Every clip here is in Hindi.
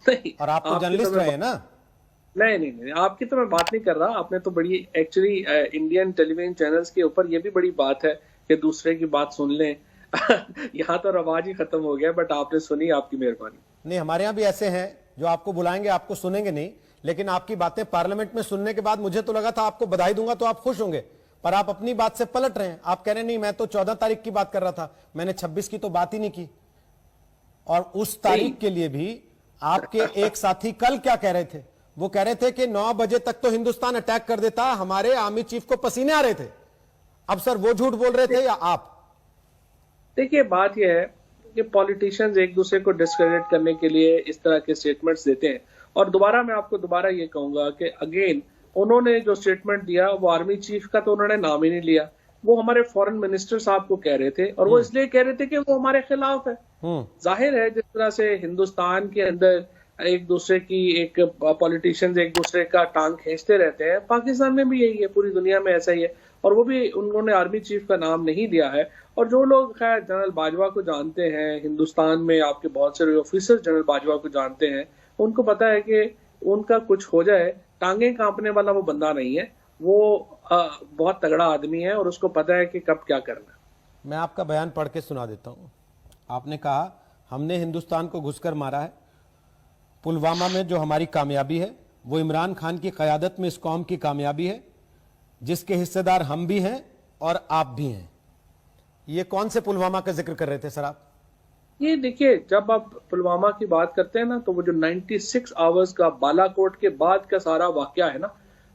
नहीं, और आप तो आपकी तो जर्नलिस्ट मैं रहे ना। नहीं नहीं नहीं, आपकी तो मैं बात नहीं कर रहा। आपने तो बड़ी एक्चुअली इंडियन टेलीविजन चैनल्स के ऊपर ये भी बड़ी बात है कि दूसरे की बात सुन लें। यहाँ तो रवाज ही खत्म हो गया, बट आपने सुनी, आपकी मेहरबानी। नहीं, हमारे यहाँ भी ऐसे हैं जो आपको बुलाएंगे, आपको सुनेंगे नहीं, लेकिन आपकी बातें पार्लियामेंट में सुनने के बाद मुझे तो लगा था आपको बधाई दूंगा तो आप खुश होंगे, पर आप अपनी बात से पलट रहे हैं। आप कह रहे हैं नहीं, मैं तो 14 तारीख की बात कर रहा था, मैंने 26 की तो बात ही नहीं की। और उस नहीं, तारीख के लिए भी आपके एक साथी कल क्या कह रहे थे? वो कह रहे थे कि 9 बजे तक तो हिंदुस्तान अटैक कर देता, हमारे आर्मी चीफ को पसीने आ रहे थे। अब सर वो झूठ बोल रहे थे या आप? देखिए बात यह है कि पॉलिटिशियंस एक दूसरे को डिस्क्रेडिट करने के लिए इस तरह के स्टेटमेंट्स देते हैं। और दोबारा मैं आपको दोबारा ये कहूंगा कि अगेन उन्होंने जो स्टेटमेंट दिया वो आर्मी चीफ का तो उन्होंने नाम ही नहीं लिया। वो हमारे फॉरेन मिनिस्टर साहब को कह रहे थे, और वो इसलिए कह रहे थे कि वो हमारे खिलाफ है। जाहिर है जिस तरह से हिंदुस्तान के अंदर एक दूसरे की एक पॉलिटिशियंस एक दूसरे का टांग खींचते रहते हैं, पाकिस्तान में भी यही है, पूरी दुनिया में ऐसा ही है। और वो भी उन्होंने आर्मी चीफ का नाम नहीं दिया है। और जो लोग खैर जनरल बाजवा को जानते हैं, हिंदुस्तान में आपके बहुत सारे ऑफिसर जनरल बाजवा को जानते हैं, उनको पता है कि उनका कुछ हो जाए टांगे कांपने वाला वो बंदा नहीं है। वो बहुत तगड़ा आदमी है और उसको पता है कि कब क्या करना है। मैं आपका बयान पढ़ के सुना देता हूं। आपने कहा हमने हिंदुस्तान को घुसकर मारा है। पुलवामा में जो हमारी कामयाबी है वो इमरान खान की क़यादत में इस कौम की कामयाबी है, जिसके हिस्सेदार हम भी हैं और आप भी हैं। ये कौन से पुलवामा का जिक्र कर रहे थे सर आप? ये देखिए, जब आप पुलवामा की बात करते हैं ना, तो वो जो 96 आवर्स का बालाकोट के बाद का सारा वाकया है ना,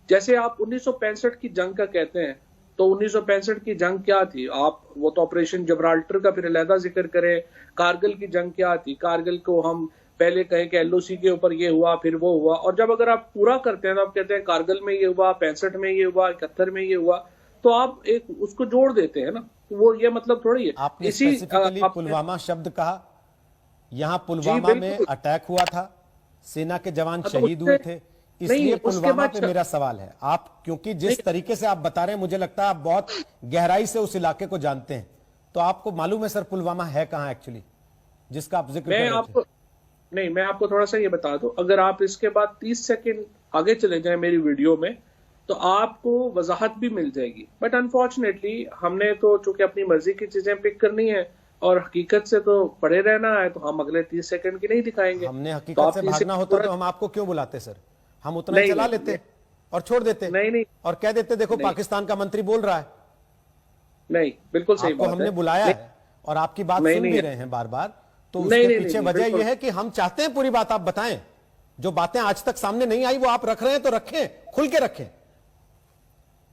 जैसे आप 1965 की जंग का कहते हैं, तो 1965 की जंग क्या थी? आप वो तो ऑपरेशन जबराल्टर का फिर अलहदा जिक्र करें। कारगिल की जंग क्या थी? कारगिल को हम पहले कहें कि एलओसी के ऊपर ये हुआ, फिर वो हुआ, और जब अगर आप पूरा करते हैं तो आप कहते हैं कारगिल में ये हुआ, 65 में ये हुआ, 71 में ये हुआ। तो आप एक उसको जोड़ देते हैं ना, तो वो ये मतलब थोड़ी है। आपने इसी स्पेसिफिकली पुलवामा शब्द कहा। यहां जी पुलवामा में बिल्कुल। अटैक हुआ था, सेना के जवान तो शहीद उससे हुए थे, इसलिए नहीं, उसके पुलवामा बाद पे मेरा सवाल है। आप क्योंकि जिस तरीके से आप बता रहे हैं, मुझे लगता है आप बहुत गहराई से उस इलाके को जानते हैं, तो आपको मालूम है सर पुलवामा है कहां एक्चुअली, जिसका आप जिक्र कर मैं रहे थे? आपको नहीं, मैं आपको थोड़ा सा ये बता दूं। अगर आप इसके बाद 30 सेकंड आगे चले जाएं मेरी वीडियो में, तो आपको वजाहत भी मिल जाएगी। बट अनफॉर्चुनेटली हमने तो चूंकि अपनी मर्जी की चीजें पिक करनी है और हकीकत से तो पड़े रहना है, तो हम अगले 30 सेकंड की नहीं दिखाएंगे। हमने तो हकीकत आप से 30 भागना सेकंड होता पूरा तो हम आपको क्यों बुलाते सर? हम उतना ही नहीं चला नहीं लेते और छोड़ देते नहीं नहीं और कह देते देखो नहीं पाकिस्तान का मंत्री बोल रहा है। नहीं, बिल्कुल सही आपको बात हमने है। बुलाया नहीं है और आपकी बात नहीं सुन नहीं भी रहे हैं बार बार, तो नहीं उसके नहीं पीछे नहीं, वजह बिल्कुल यह है कि हम चाहते हैं पूरी बात आप बताएं। जो बातें आज तक सामने नहीं आई वो आप रख रहे हैं तो रखें, खुल के रखें।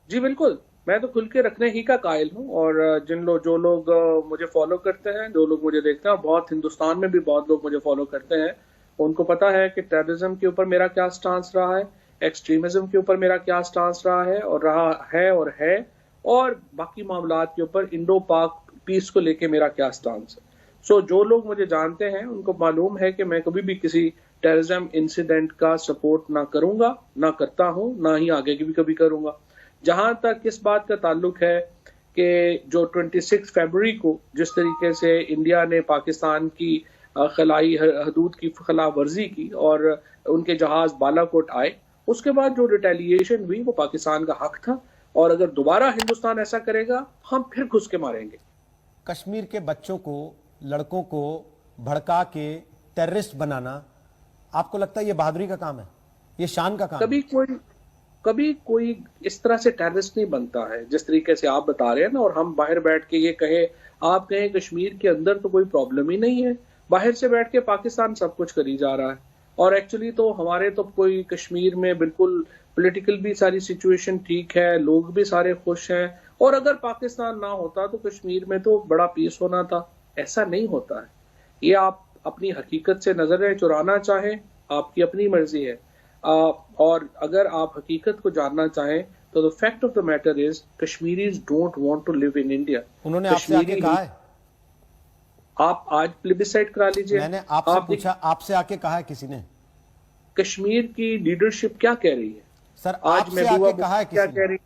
जी बिल्कुल। मैं तो खुल के रखने ही का कायल हूँ। और जो लोग मुझे फॉलो करते हैं, जो लोग मुझे देखते हैं, बहुत हिंदुस्तान में भी बहुत लोग मुझे फॉलो करते हैं, उनको पता है कि टेररिज्म के ऊपर मेरा क्या स्टांस रहा है, एक्सट्रीमिज्म के ऊपर मेरा क्या स्टांस रहा है और है, और बाकी मामलात के ऊपर इंडो पाक पीस को लेके मेरा क्या स्टांस है। सो जो लोग मुझे जानते हैं उनको मालूम है कि मैं कभी भी किसी टेररिज्म इंसिडेंट का सपोर्ट ना करूंगा, ना करता हूं, ना ही आगे भी कभी करूंगा। जहां तक इस बात का ताल्लुक है कि जो 26 फरवरी को जिस तरीके से इंडिया ने पाकिस्तान की खलाई हदूद की खिलाफ वर्जी की और उनके जहाज बालाकोट आए, उसके बाद जो रिटेलिएशन हुई वो पाकिस्तान का हक था। और अगर दोबारा हिंदुस्तान ऐसा करेगा, हम फिर घुस के मारेंगे। कश्मीर के बच्चों को, लड़कों को भड़का के टेररिस्ट बनाना, आपको लगता है ये बहादुरी का काम है, ये शान का काम है? कभी कोई इस तरह से टेररिस्ट नहीं बनता है जिस तरीके से आप बता रहे हैं ना। और हम बाहर बैठ के ये आप कहें कश्मीर के अंदर तो कोई प्रॉब्लम ही नहीं है, बाहर से बैठ के पाकिस्तान सब कुछ करी जा रहा है। और एक्चुअली तो हमारे तो कोई कश्मीर में बिल्कुल पॉलिटिकल भी सारी सिचुएशन ठीक है, लोग भी सारे खुश हैं। और अगर पाकिस्तान ना होता तो कश्मीर में तो बड़ा पीस होना था। ऐसा नहीं होता है। ये आप अपनी हकीकत से नजरें चुराना चाहें, आपकी अपनी मर्जी है। और अगर आप हकीकत को जानना चाहें तो the fact of the matter is Kashmiris don't want to live in India. उन्होंने आपसे आके कहा है? आप आज प्लेबिसाइड करा लीजिए। मैंने आपसे पूछा, आपसे आके कहा है किसी ने? कश्मीर की लीडरशिप क्या कह रही है सर? आज? आपसे आके कहा है क्या किसी कह ने? रही?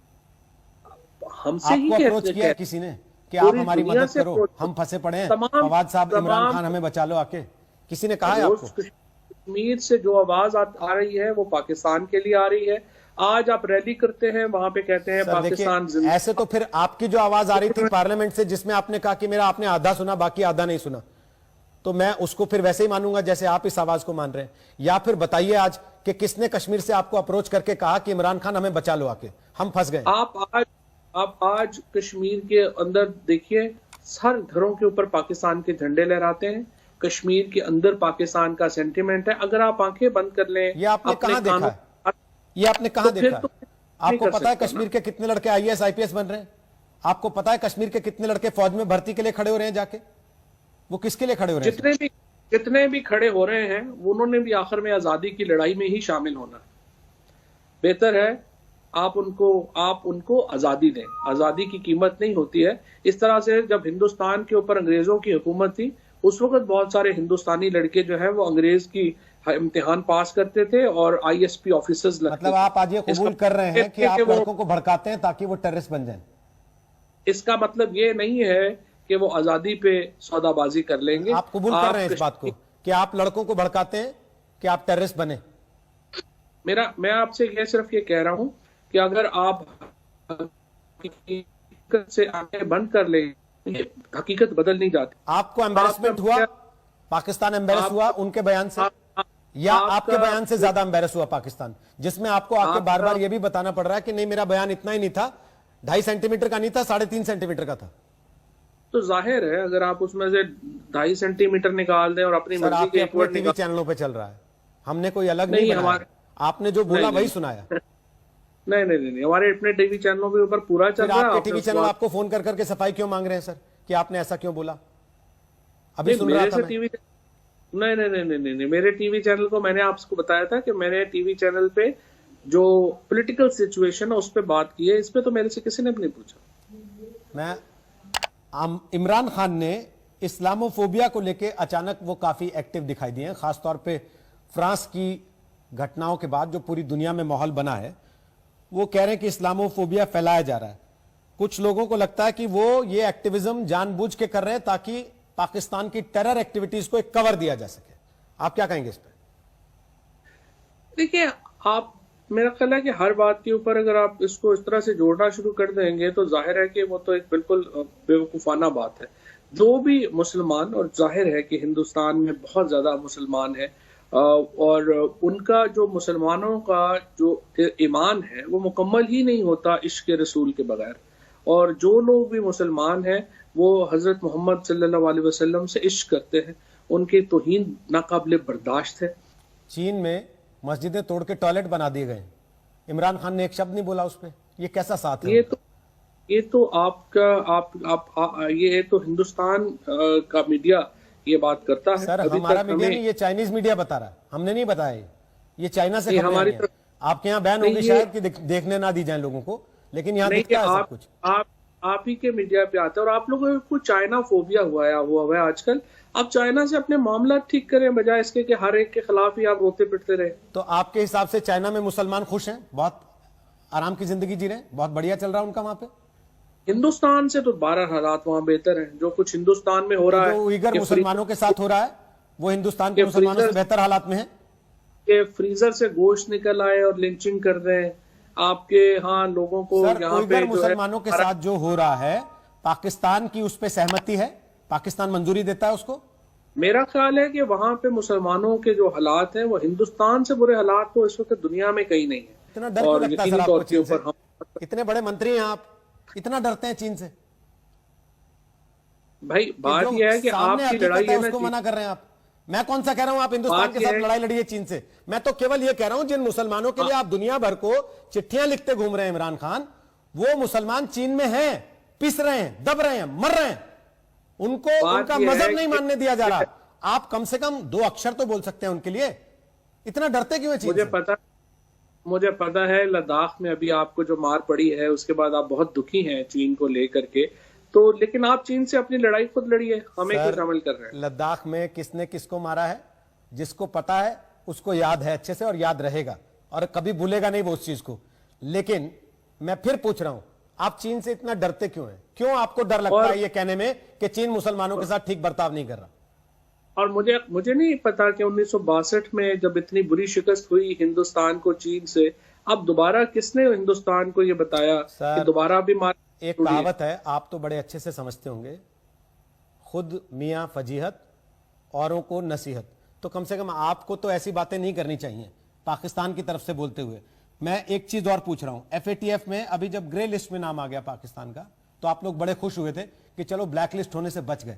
हमसे ही आपको अप्रोच किया है किसी ने कि आप हमारी मदद करो, हम फंसे पड़े हैं, फवाद साहब, इमरान खान हमें बचा लो आके? किसी ने कहा है आपको? कश्मीर से जो आवाज आ रही है वो पाकिस्तान के लिए आ रही है। आज आप रैली करते हैं, वहां पे कहते हैं पाकिस्तान जिंदाबाद। ऐसे तो फिर आपकी जो आवाज आ रही थी पार्लियामेंट से, जिसमें आपने कहा कि मेरा आपने आधा सुना बाकी आधा नहीं सुना, तो मैं उसको फिर वैसे ही मानूंगा जैसे आप इस आवाज को मान रहे हैं? या फिर बताइए आज कि किसने कश्मीर से आपको अप्रोच करके कहा कि इमरान खान हमें बचा लो, आके हम फंस गए? आप आज कश्मीर के अंदर देखिए, हर घरों के ऊपर पाकिस्तान के झंडे लहराते हैं। कश्मीर के अंदर पाकिस्तान का सेंटिमेंट है। अगर आप आंखें बंद कर लें, ये आपने कहां देखा है? ये आपने कहां देखा है? आपको पता है कश्मीर के कितने लड़के आईएएस आईपीएस बन रहे हैं? आपको पता है कश्मीर के कितने लड़के फौज में भर्ती के लिए खड़े हो रहे हैं जाके? वो किसके लिए खड़े हो रहे हैं? जितने भी खड़े हो रहे हैं, उन्होंने भी आखिर में आजादी की लड़ाई में ही शामिल होना है। बेहतर है आप उनको आजादी दें। आजादी की कीमत नहीं होती है इस तरह से। जब हिंदुस्तान के ऊपर अंग्रेजों की हुकूमत थी, उस वक्त बहुत सारे हिंदुस्तानी लड़के जो है वो अंग्रेज की इम्तिहान पास करते थे और आईएसपी ऑफिसर्स लगते मतलब आप आज ये कबूल कर रहे हैं कि आप लड़कों को भड़काते हैं ताकि वो टेररिस्ट बन जाएं? इसका मतलब ये नहीं है कि वो आजादी पे सौदाबाजी कर लेंगे। आप कबूल कर रहे हैं इस बात को कि आप लड़कों को भड़काते हैं कि आप टेररिस्ट बने? मैं आपसे सिर्फ ये कह रहा हूं कि अगर आप हकीकत से आंखें बंद कर लें, हकीकत बदल नहीं जाती। आपको एम्बैरेसमेंट हुआ? पाकिस्तान एम्बैरेस हुआ उनके बयान से, या आपके बयान से ज्यादा एम्बैरेस हुआ पाकिस्तान, जिसमें आपको आके बार बार ये भी बताना पड़ रहा है कि नहीं मेरा बयान इतना ही नहीं था, 2.5 सेंटीमीटर का नहीं था, 3.5 सेंटीमीटर का था? तो जाहिर है अगर आप उसमें से 2.5 सेंटीमीटर निकाल दें और अपनी मर्जी के अपने टीवी चैनलों पे चल रहा है, हमने कोई अलग नहीं बनाया, आपने जो बोला वही सुनाया। नहीं, हमारे अपने टीवी चैनलों के ऊपर पूरा चल रहा है। आपके टीवी चैनल आपको फोन कर करके सफाई क्यों मांग रहे हैं सर कि आपने ऐसा क्यों बोला? अभी सुन रहा था मैं। नहीं, मेरे टीवी चैनल को मैंने आपको बताया था कि मैंने टीवी चैनल पे जो पॉलिटिकल सिचुएशन है उस पर बात की है। इस पे तो मेरे से किसी ने भी नहीं पूछा। इमरान खान ने इस्लामोफोबिया को लेके अचानक वो काफी एक्टिव दिखाई दिए हैं, खासतौर पे फ्रांस की घटनाओं के बाद जो पूरी दुनिया में माहौल बना है। वो कह रहे हैं कि इस्लामोफोबिया फैलाया जा रहा है। कुछ लोगों को लगता है कि वो ये एक्टिविज्म जानबूझ के कर रहे हैं ताकि पाकिस्तान की टेरर एक्टिविटीज को एक कवर दिया जा सके। आप क्या कहेंगे इस पर? देखिए, मेरा ख्याल है कि हर बात के ऊपर अगर आप इसको इस तरह से जोड़ना शुरू कर देंगे तो जाहिर है कि वो तो एक बिल्कुल बेवकूफाना बात है। जो भी मुसलमान, और जाहिर है कि हिंदुस्तान में बहुत ज्यादा मुसलमान है, और उनका जो मुसलमानों का जो ईमान है वो मुकम्मल ही नहीं होता इश्क रसूल के बगैर। और जो लोग भी मुसलमान हैं वो हजरत मोहम्मद सल्लल्लाहु अलैहि वसल्लम से इश्क करते हैं, उनकी तौहीन नाकाबिले बर्दाश्त है। चीन में मस्जिदें तोड़ के टॉयलेट बना दिए गए, इमरान खान ने एक शब्द नहीं बोला उस पर। ये कैसा साथ है? ये तो आपका ये तो हिंदुस्तान का मीडिया ये बात करता है। सर हमारा मीडिया नहीं, ये चाइनीज मीडिया बता रहा है, हमने नहीं बताया। ये चाइना से हमारी आपके यहाँ बैन होगी शायद कि देखने ना दी जाए लोगों को, लेकिन यहाँ दिखता है सब कुछ। आप ही के मीडिया पे आता है। और आप लोगों को चाइना फोबिया हुआ है आजकल। आप चाइना से अपने मामला ठीक करें बजाय इसके कि हर एक के खिलाफ ही आप रोते पिटते रहे। तो आपके हिसाब से चाइना में मुसलमान खुश हैं, बहुत आराम की जिंदगी जी रहे हैं, बहुत बढ़िया चल रहा है उनका वहां पे? हिंदुस्तान से तो 12 हालात वहां बेहतर हैं। जो कुछ हिंदुस्तान में हो रहा है, जो उइगर मुसलमानों के साथ हो रहा है, वो हिंदुस्तान के मुसलमानों से बेहतर हालात में है। कि फ्रीजर से गोश्त निकल आए और लिंचिंग कर रहे हैं आपके यहाँ लोगों को। यहाँ पे मुसलमानों के साथ जो हो रहा है, पाकिस्तान की उस पर सहमति है? पाकिस्तान मंजूरी देता है उसको? मेरा ख्याल है कि वहां पे मुसलमानों के जो हालात हैं वो हिंदुस्तान से बुरे हालात तो इस वक्त दुनिया में कहीं नहीं है। इतना डर क्यों लगता है सर आपको चीन से? इतने बड़े मंत्री हैं आप, इतना डरते हैं चीन से? भाई बात यह है कि आपकी लड़ाई है उसको मना कर रहे हैं आप। मैं कौन सा कह रहा हूं आप हिंदुस्तान के साथ लड़ाई लड़िए चीन से? मैं तो केवल ये कह रहा हूं जिन मुसलमानों के लिए आप दुनिया भर को चिट्ठियां लिखते घूम रहे हैं इमरान खान, वो मुसलमान चीन में हैं, पिस रहे हैं, दब रहे हैं, मर रहे हैं, उनको उनका मजहब नहीं मानने दिया जा रहा। आप कम से कम 2 अक्षर तो बोल सकते हैं उनके लिए। इतना डरते क्यों है चीन से? मुझे पता है लद्दाख में अभी आपको जो मार पड़ी है उसके बाद आप बहुत दुखी हैं चीन को लेकर के। तो लेकिन आप चीन से अपनी लड़ाई खुद लड़िए, हमें क्यों शामिल कर रहे हैं? लद्दाख में किसने किसको मारा है, जिसको पता है उसको याद है अच्छे से, और याद रहेगा, और कभी भूलेगा नहीं वो उस चीज को। लेकिन मैं फिर पूछ रहा हूं, आप चीन से इतना डरते क्यों हैं? क्यों आपको डर लगता है ये कहने में कि चीन मुसलमानों के साथ ठीक बर्ताव नहीं कर रहा? और मुझे नहीं पता कि 1962 में जब इतनी बुरी शिकस्त हुई हिंदुस्तान को चीन से, अब दोबारा किसने हिंदुस्तान को ये बताया कि सर दोबारा भी मार एक जरूरी है। कहावत है, आप तो बड़े अच्छे से समझते होंगे, खुद मियाँ फजीहत औरों को नसीहत। तो कम से कम आपको तो ऐसी बातें नहीं करनी चाहिए पाकिस्तान की तरफ से बोलते हुए। मैं एक चीज और पूछ रहा हूं, FATF में अभी जब ग्रे लिस्ट में नाम आ गया पाकिस्तान का, तो आप लोग बड़े खुश हुए थे कि चलो ब्लैक लिस्ट होने से बच गए।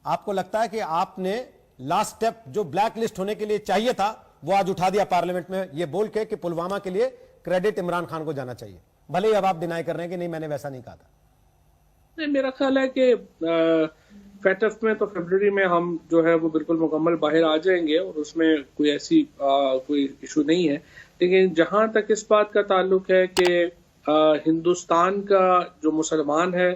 आपको लगता है कि आपने लास्ट स्टेप जो ब्लैक लिस्ट होने के लिए चाहिए था वो आज उठा दिया पार्लियामेंट में, ये बोल के कि पुलवामा के लिए क्रेडिट इमरान खान को जाना चाहिए, भले ही अब आप डिनाई कर रहे हैं कि नहीं मैंने वैसा नहीं कहा था। नहीं, मेरा ख्याल है कि FATF में तो फरवरी में हम जो है वो बिल्कुल मुकम्मल बाहर आ जाएंगे और उसमें कोई ऐसी कोई इशू नहीं है। लेकिन जहां तक इस बात का ताल्लुक है कि हिंदुस्तान का जो मुसलमान है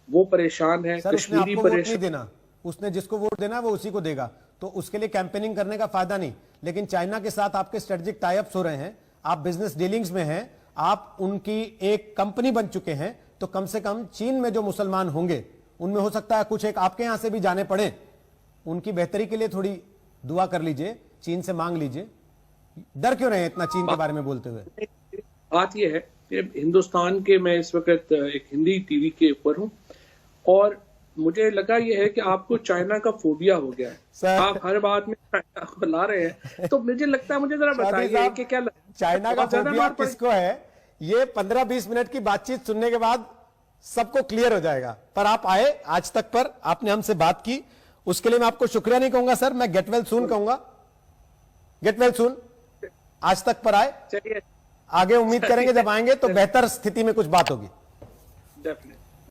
वो परेशान है, सर उसने कश्मीरी आपको वोट नहीं परेशान। देना, उसने जिसको वोट देना वो उसी को देगा, तो उसके लिए कैंपेनिंग करने का फायदा नहीं। लेकिन चाइना के साथ आपके स्ट्रेटेजिक टाई अप्स हो रहे हैं, आप बिजनेस डीलिंग्स में हैं, आप उनकी एक कंपनी बन चुके हैं, तो कम से कम चीन में जो मुसलमान होंगे उनमें हो सकता है कुछ एक आपके यहां से भी जाने पड़े, उनकी बेहतरी के लिए थोड़ी दुआ कर लीजिए, चीन से मांग लीजिए। डर क्यों रहे हैं इतना चीन के बारे में बोलते हुए? बात यह है कि हिंदुस्तान के, मैं इस वक्त एक हिंदी टीवी के ऊपर हूँ और मुझे लगा ये है कि आपको चाइना का फोबिया हो गया है। सर आप हर बात में चाइना को ला रहे हैं, तो मुझे लगता है, मुझे जरा चौधरी बताइए साहब, कि क्या चाइना का बहुत ज्यादा फोबिया मार पड़ी? किसको है, ये 15-20 मिनट की बातचीत सुनने के बाद सबको क्लियर हो जाएगा। पर आप आए आज तक पर, आपने हमसे बात की, उसके लिए मैं आपको शुक्रिया नहीं कहूंगा सर, मैं गेट वेल सून कहूंगा। गेट वेल सून, आज तक पर आए, चलिए, आगे उम्मीद करेंगे जब आएंगे तो बेहतर स्थिति में कुछ बात होगी। डेफिनेटली।